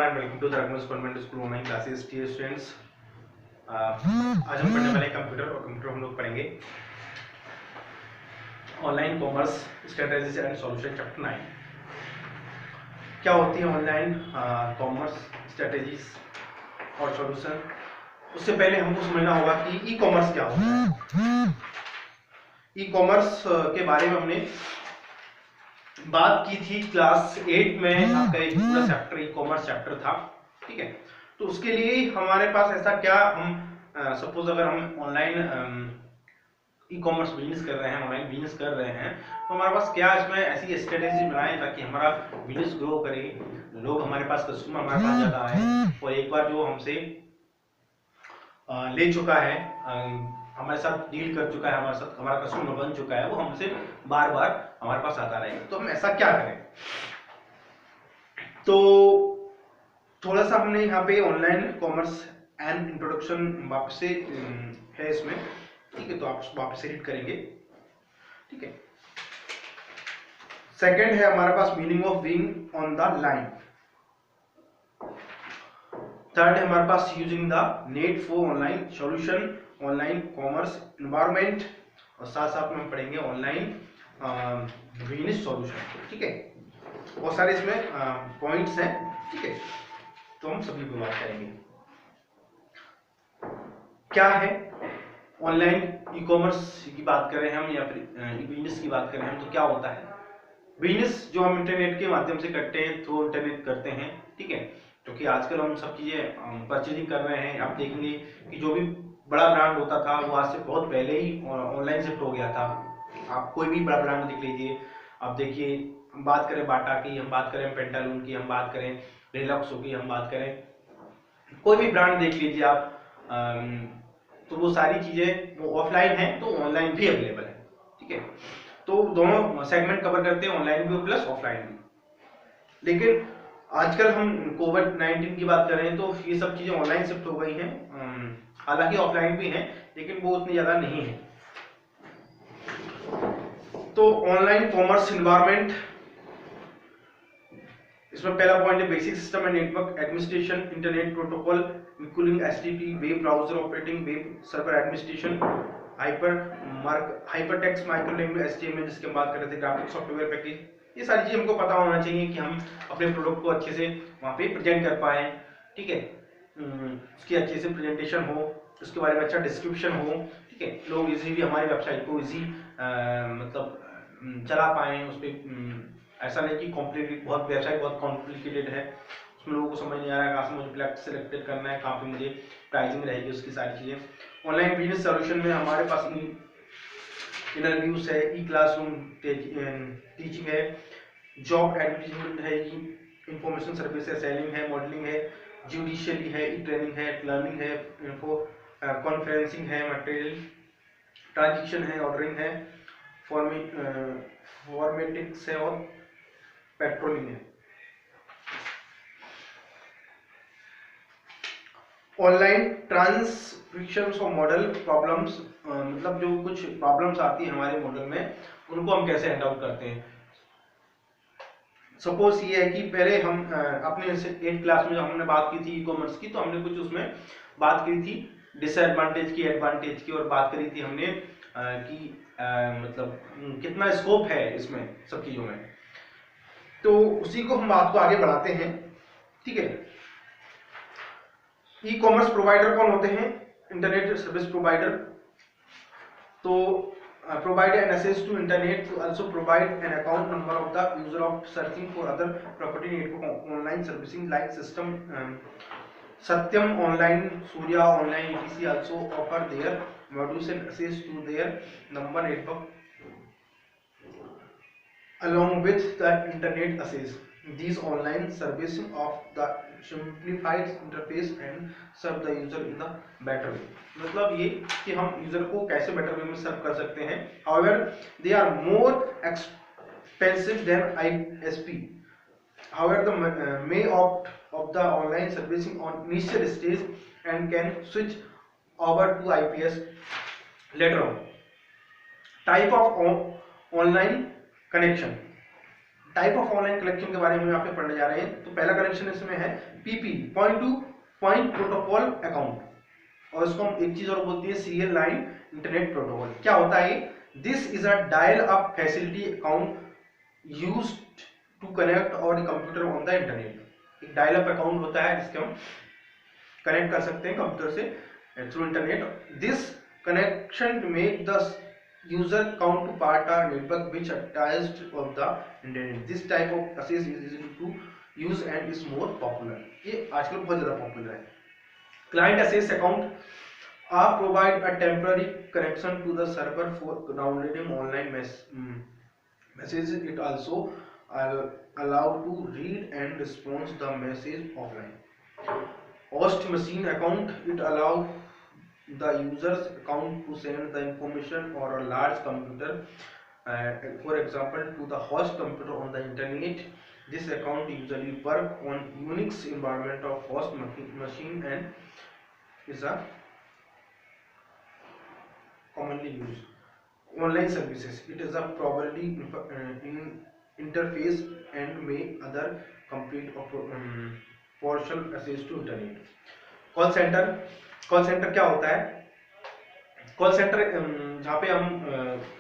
Everyone, welcome to the Raghuvansh convent school online classes. Dear students, आज हम पढ़ने वाले कंप्यूटर और कंप्यूटर हम लोग पढ़ेंगे online commerce strategies and solution chapter 9। क्या होती है ऑनलाइन कॉमर्स स्ट्रेटेजीज और सॉल्यूशन। उससे पहले हमको समझना होगा कि ई कॉमर्स क्या होता है। ई कॉमर्स के बारे में हमने बात की थी क्लास 8 में। आपका एक पूरा चैप्टर ई कॉमर्स चैप्टर था, ठीक है। तो उसके लिए हमारे पास ऐसा क्या, हम सपोज अगर हम ऑनलाइन ई कॉमर्स बिजनेस कर रहे हैं, ऑनलाइन बिजनेस कर रहे हैं, तो हमारे पास क्या इसमें ऐसी स्ट्रेटेजी बनाएं ताकि हमारा बिजनेस ग्रो करे, लोग हमारे पास, कस्टमर हमारे पास ज्यादा आए, और एक बार जो हमसे ले चुका है, हमारे साथ डील कर चुका है, हमारे साथ हमारा कस्टमर बन चुका है, वो हमसे बार बार हमारे पास आता रहेगा। तो हम ऐसा क्या करें। तो थोड़ा सा हमने यहाँ पे ऑनलाइन कॉमर्स एंड इंट्रोडक्शन वापस से है इसमें, ठीक है। तो आप वापस से रीड करेंगे, ठीक है। सेकंड है हमारे पास meaning of being on the line. Third है हमारे पास using the net for online solution, online commerce environment, और साथ साथ में हम पढ़ेंगे ऑनलाइन बिजनेस सॉल्यूशन, ठीक है। बहुत सारे इसमें पॉइंट्स हैं, ठीक है। तो हम सभी को बात करेंगे। क्या है ऑनलाइन ई कॉमर्स की बात करें हम या फिर ई बिजनेस की बात करें हम, तो क्या होता है। बिजनेस जो हम इंटरनेट के माध्यम से करते हैं, थ्रू इंटरनेट करते हैं, ठीक है। क्योंकि आजकल हम सब चीजें परचेजिंग कर रहे हैं। आप देखेंगे कि जो भी बड़ा ब्रांड होता था वो आज से बहुत पहले ही ऑनलाइन शिफ्ट हो गया था। आप कोई भी बड़ा ब्रांड देख लीजिए, आप देखिए, हम बात करें बाटा की, हम बात करें पेंटालून की, हम बात करें रिलॉक्सो की, हम बात करें कोई भी ब्रांड देख लीजिए आप, तो वो सारी चीजें वो ऑफलाइन है, तो ऑनलाइन भी अवेलेबल है, ठीक है। तो दोनों सेगमेंट कवर करते हैं, ऑनलाइन भी प्लस ऑफलाइन भी। लेकिन आजकल हम कोविड-19 की बात करें तो ये सब चीजें ऑनलाइन शिफ्ट हो गई हैं। हालांकि ऑफलाइन भी हैं, लेकिन वो उतनी ज्यादा नहीं है। तो ऑनलाइन कॉमर्स एनवायरनमेंट, इसमें पहला पॉइंट है basic system and network administration, internet protocol including HTTP, web browser operating, web server administration, hypertext micro language HTML, जिसकी हम बात कर रहे थे, ग्राफिक सॉफ्टवेयर पैकेज। ये सारी चीजें हमको पता होना चाहिए कि हम अपने प्रोडक्ट को अच्छे से वहाँ पे प्रेजेंट कर पाए, ठीक है। उसकी अच्छे से प्रेजेंटेशन हो, उसके बारे में अच्छा डिस्क्रिप्शन हो, ठीक है। लोग इजीली हमारी वेबसाइट को इजी मतलब चला पाए उस पर। ऐसा नहीं कि कॉम्प्लिकेटेड, बहुत वेबसाइट बहुत कॉम्प्लिकेटेड है, उसमें लोगों को समझ नहीं आ रहा है कहाँ से मुझे प्लेट सेलेक्टेड करना है, कहाँ पे मुझे प्राइसिंग रहेगी, उसकी सारी चीज़ें। ऑनलाइन बिजनेस सॉल्यूशन में हमारे पास इंटरव्यूज है, ई क्लासरूम टीचिंग है, जॉब एडवर्टीजमेंट है, इंफॉर्मेशन सर्विस है, सेलिंग है, मॉडलिंग है, जुडिशियली है, ई ट्रेनिंग है, लर्निंग है, इन्फो कॉन्फ्रेंसिंग है, मटेरियल ट्रांजेक्शन है, ऑर्डरिंग है, फॉर्मेटिक्स है और पेट्रोलिंग है। ऑनलाइन ट्रांसक्रिप्शन और मॉडल प्रॉब्लम्स, मतलब जो कुछ प्रॉब्लम्स आती है हमारे मॉडल में, उनको हम कैसे हैंड आउट करते हैं। सपोज ये है कि पहले हम अपने 8th क्लास में जब हमने बात की थी ई कॉमर्स की, तो हमने कुछ उसमें बात की थी डिसएडवांटेज की, एडवांटेज की, और बात करी थी हमने कि मतलब कितना स्कोप है इसमें सब चीजों में। तो उसी को हम बात को आगे बढ़ाते हैं, ठीक है। ई कॉमर्स प्रोवाइडर कौन होते हैं। Internet service provider. तो provide an access to internet to also provide an account number of the user of searching for other property network online servicing like system Satyam online, Surya online, etc. also offer their modules and access to their number network along with the internet access. These online servicing of the simplified interface and serve the user in the better way. मतलब ये कि हम user को कैसे better way में सर्व कर सकते हैं। However, they are more expensive than ISP. However, the may opt of the online servicing on initial stage and can switch over to IPS later on. Type of online connection. Type of online collection के बारे में यहाँ पे पढ़ने जा रहे हैं। तो पहला कनेक्शन इसमें है PP, point two point protocol account, और इसको हम एक चीज और बोलते हैं सीरियल लाइन इंटरनेट प्रोटोकॉल। क्या होता है? This is a dial up facility account used to connect और कंप्यूटर ऑन द इंटरनेट। एक डायल अप अकाउंट होता है जिसके हम कनेक्ट कर सकते हैं कंप्यूटर से through internet. This connection make the user count to part our network which attached of the internet. This type of access is easy to use and is more popular. ये आजकल बहुत ज्यादा popular है। Client access account provide a temporary connection to the server for downloading online messages. It also allow to read and respond the message offline. Host machine account, it allow the user's account to send the information or a large computer, for example, to the host computer on the internet. This account usually work on Unix environment of host machine and is a commonly used online services. It is a probably interface and may other complete partial access to internet. Call centre, call centre क्या होता है? Call centre जहाँ पे हम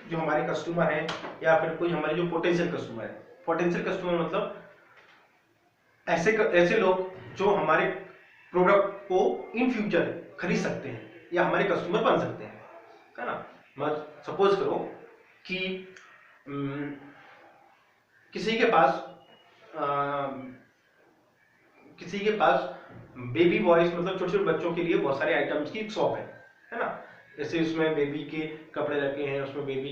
जो हमारे customer हैं या फिर कोई हमारे जो पोटेंशियल कस्टमर है, पोटेंशियल कस्टमर मतलब ऐसे लोग जो हमारे प्रोडक्ट को इन फ्यूचर खरीद सकते हैं या हमारे कस्टमर बन सकते हैं, है ना। मत सपोज करो कि किसी के पास बेबी बॉयज मतलब छोटे छोटे बच्चों के लिए बहुत सारे आइटम्स की एक शॉप है ना। जैसे उसमें बेबी के कपड़े रखे हैं, उसमें बेबी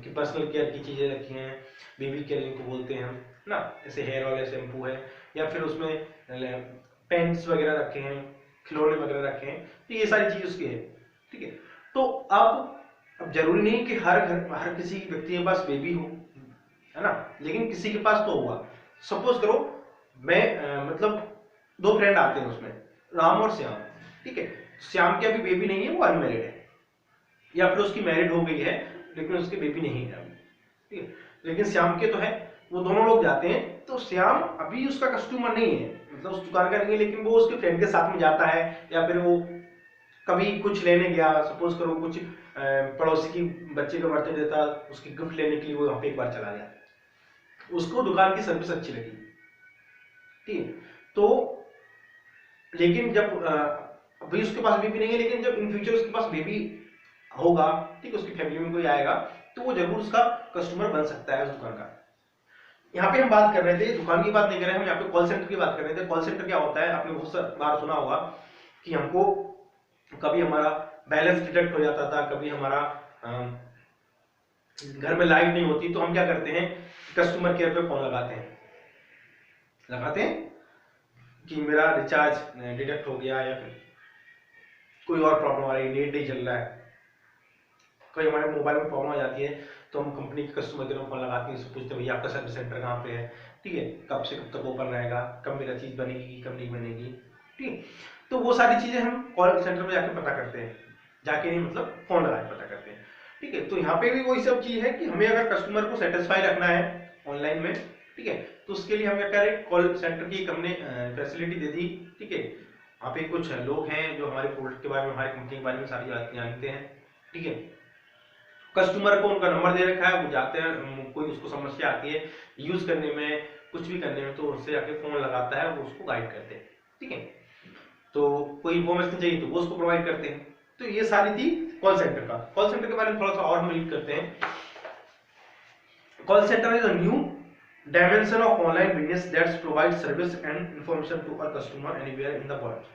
की पर्सनल केयर की चीजें रखी हैं, बेबी केयर जिनको बोलते हैं हम ना, जैसे हेयर ऑयल है, शैम्पू है, या फिर उसमें पेंट्स वगैरह रखे हैं, खिलौने वगैरह रखे हैं, तो ये सारी चीज उसकी है, ठीक है। तो अब जरूरी नहीं कि हर किसी व्यक्ति के पास बेबी हो, है ना, लेकिन किसी के पास तो होगा। सपोज करो मैं मतलब दो फ्रेंड आते हैं, उसमें राम और श्याम, ठीक है। श्याम की अभी बेबी नहीं है, वो अनमैरिड है, या फिर उसकी मैरिड हो गई है लेकिन उसकी बेबी नहीं है अभी, ठीक है, लेकिन श्याम के तो है। वो दोनों लोग जाते हैं, तो श्याम अभी उसका कस्टमर नहीं है, मतलब उस दुकान का नहीं है, लेकिन वो उसके फ्रेंड के साथ में जाता है, या फिर वो कभी कुछ लेने गया, सपोज करो कुछ पड़ोसी की बच्चे का बर्थडे देता, उसकी गिफ्ट लेने के लिए वो वहां पे एक बार चला गया, उसको दुकान की सर्विस अच्छी लगी, ठीक है। तो लेकिन जब अभी उसके पास बेबी नहीं है, लेकिन जब इन फ्यूचर उसके पास बेबी होगा, ठीक है, उसकी फैमिली में कोई आएगा, तो वो जरूर उसका कस्टमर बन सकता है उस दुकान का। यहाँ पे हम बात कर रहे थे, दुकान की बात नहीं कर रहे, हम यहाँ पे कॉल सेंटर की बात कर रहे थे। कॉल सेंटर क्या होता है, आपने बहुत बार सुना होगा कि हमको कभी हमारा बैलेंस डिडक्ट हो जाता था, कभी हमारा घर में लाइट नहीं होती, तो हम क्या करते हैं, कस्टमर केयर पे फोन लगाते हैं कि मेरा रिचार्ज डिडक्ट हो गया, या फिर कोई और प्रॉब्लम आ रही है, नेट नहीं चल रहा है, कोई हमारे मोबाइल में प्रॉब्लम आ जाती है, तो हम कंपनी के कस्टमर केयर में फोन लगाते हैं, पूछते हैं भैया आपका सर्विस सेंटर कहाँ पे है, ठीक है, कब से कब तक ओपन रहेगा, कब मेरा चीज बनेगी, कब नहीं बनेगी, ठीक। तो वो सारी चीजें हम कॉल सेंटर में जाके पता करते हैं, जाके नहीं मतलब फोन लगा के पता करते हैं, ठीक है। तो यहाँ पे भी वही सब चीज है कि हमें अगर कस्टमर को सेटिस्फाई रखना है ऑनलाइन में, ठीक है, तो उसके लिए हम क्या करें, कॉल सेंटर की हमने फैसिलिटी दे दी, ठीक है। वहाँ पे कुछ लोग हैं जो हमारे प्रोडक्ट के बारे में, हमारी कंपनी के बारे में सारी बातें जानते हैं, ठीक है। कस्टमर को उनका नंबर दे रखा है, वो जाते हैं, कोई उसको समस्या आती है यूज करने में, कुछ भी करने में, तो उससे जाके फोन लगाता है, वो उसको गाइड करते हैं, ठीक है। तो कोई इन्फॉर्मेशन चाहिए तो वो उसको प्रोवाइड करते हैं। तो ये सारी थी कॉल सेंटर का। कॉल सेंटर के बारे में थोड़ा सा और हम रीड करते हैं। Call centre is a new dimension of online business that provides service and information to our customer anywhere in the world.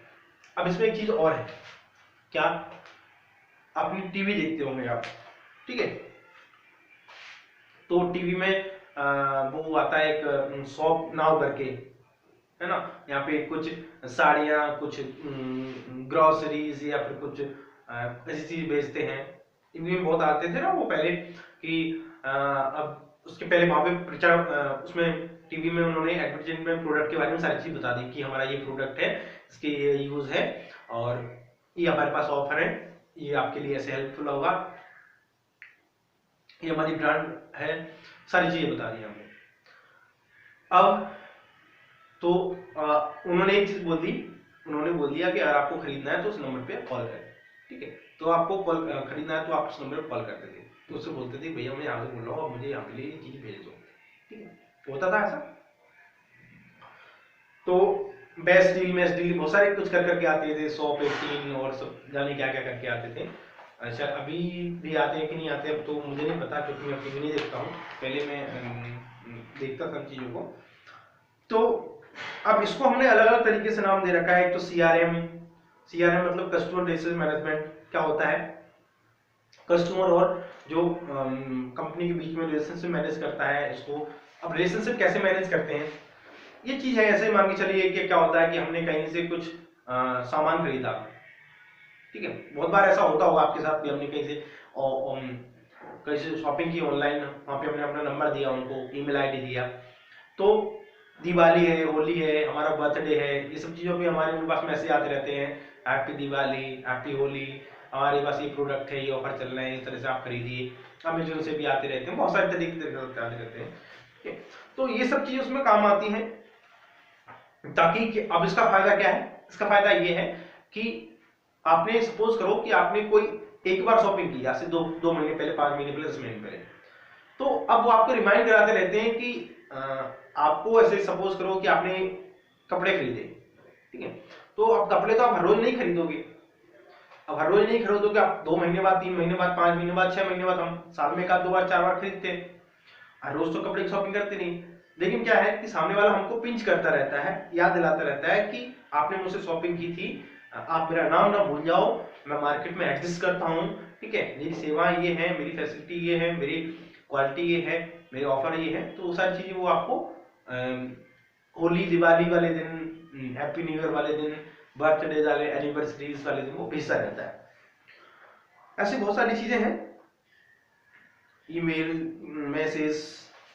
अब इसमें एक चीज और है, क्या, अपनी टीवी देखते होंगे आप, ठीक है, तो टीवी में वो आता है एक शॉप नाउ करके, है ना, यहाँ पे कुछ साड़ियाँ, कुछ ग्रोसरीज या फिर कुछ ऐसी चीज बेचते हैं। टीवी में बहुत आते थे ना वो पहले कि अब उसके पहले वहां पे प्रचार, उसमें टीवी में उन्होंने एडवर्टाइजमेंट प्रोडक्ट के बारे में सारी चीज बता दी कि हमारा ये प्रोडक्ट है, इसके ये यूज है, और ये हमारे पास ऑफर है, ये आपके लिए ऐसे हेल्पफुल होगा, ये हमारी ब्रांड है, सारी चीजें बता दी हमने। अब तो उन्होंने एक चीज बोल दी, उन्होंने बोल दिया कि अगर आपको खरीदना है तो उस नंबर पे कॉल करें, ठीक है। तो आपको कॉल खरीदना है तो आप उस नंबर पे कॉल करते थे, तो उससे बोलते थे भैया मैं यहाँ से बोल रहा हूँ, अब मुझे यहाँ के लिए चीज भेज दो, ठीक है, होता था ऐसा। तो बेस्ट डील, मैच डील, बहुत सारे कुछ कर करके आते थे, 100 और सब जाने क्या क्या करके आते थे। अच्छा अभी भी आते हैं कि नहीं आते, अब तो मुझे नहीं पता, क्योंकि मैं टीवी नहीं देखता हूँ, पहले मैं देखता था चीजों को। तो अब इसको हमने अलग अलग तरीके से नाम दे रखा है। एक तो सीआरएम, सीआरएम मतलब कस्टमर रिलेशनशिप मैनेजमेंट। क्या होता है, कस्टमर और जो कंपनी के बीच में रिलेशनशिप मैनेज करता है इसको। अब रिलेशनशिप कैसे मैनेज करते हैं, ये चीज है ऐसे मान के चलिए कि क्या होता है कि हमने कहीं से कुछ सामान खरीदा, ठीक है, बहुत बार ऐसा होता होगा आपके साथ भी, हमने कहीं से शॉपिंग की ऑनलाइन, वहां पे हमने अपना नंबर दिया, उनको ईमेल आईडी दिया, तो दिवाली है, होली है, हमारा बर्थडे है, ये सब चीजों पे हमारे पास मैसेज आते रहते हैं, हैप्पी दिवाली, हैप्पी होली, हमारे पास ये प्रोडक्ट है, ये ऑफर चल रहा है, इस तरह से आप खरीदिए। अमेजोन से भी आते रहते हैं, बहुत सारे तरीके आते रहते हैं, ठीक है। तो ये सब चीजें उसमें काम आती हैं, ताकि अब इसका फायदा क्या है, इसका फायदा ये है कि आपने सपोज करो कि आपने कोई एक बार शॉपिंग की, आज से दो महीने पहले, 5 महीने पहले, 10 महीने पहले, तो अब वो आपको रिमाइंड कराते रहते हैं कि आपको ऐसे सपोज करो कि आपने कपड़े खरीदे, ठीक है, तो अब कपड़े तो आप हर रोज नहीं खरीदोगे, अब हर रोज नहीं खरीदोगे, आप 2 महीने बाद, 3 महीने बाद, 5 महीने बाद, 6 महीने बाद, हम साल में 1 2 बार 4 बार खरीदते हैं, हर रोज तो कपड़े की शॉपिंग करते नहीं। लेकिन क्या है कि सामने वाला हमको पिंच करता रहता है, याद दिलाता रहता है कि आपने मुझसे शॉपिंग की थी, आप मेरा नाम ना भूल जाओ, मैं मार्केट में एग्जिस्ट करता हूँ, ठीक है, मेरी सेवाएं ये है, मेरी फैसिलिटी ये है, मेरी क्वालिटी ये है, मेरे ऑफर ये है। तो वो सारी चीजें वो आपको होली, दिवाली वाले दिन, हैप्पी न्यू ईयर वाले दिन, बर्थडे वाले, एनिवर्सरीज वाले दिन वो भेजता रहता है। ऐसी बहुत सारी चीजें हैं, ईमेल, मैसेज,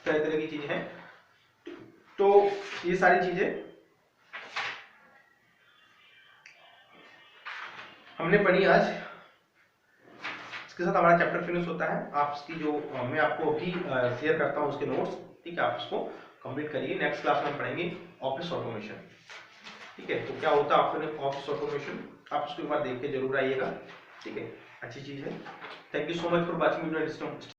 तरह तरह की चीजें हैं। तो ये सारी चीजें हमने पढ़ी आज, इसके साथ हमारा चैप्टर फिनिश होता है। आप इसकी जो मैं आपको अभी शेयर करता हूँ उसके नोट्स, ठीक है, आप इसको कंप्लीट करिए। नेक्स्ट क्लास में हम पढ़ेंगे ऑफिस ऑटोमेशन, ठीक है। तो क्या होता है ऑफिस ऑटोमेशन, आप उसको एक बार देख के जरूर आइएगा, ठीक है, अच्छी चीज है। Thank you so much for watching.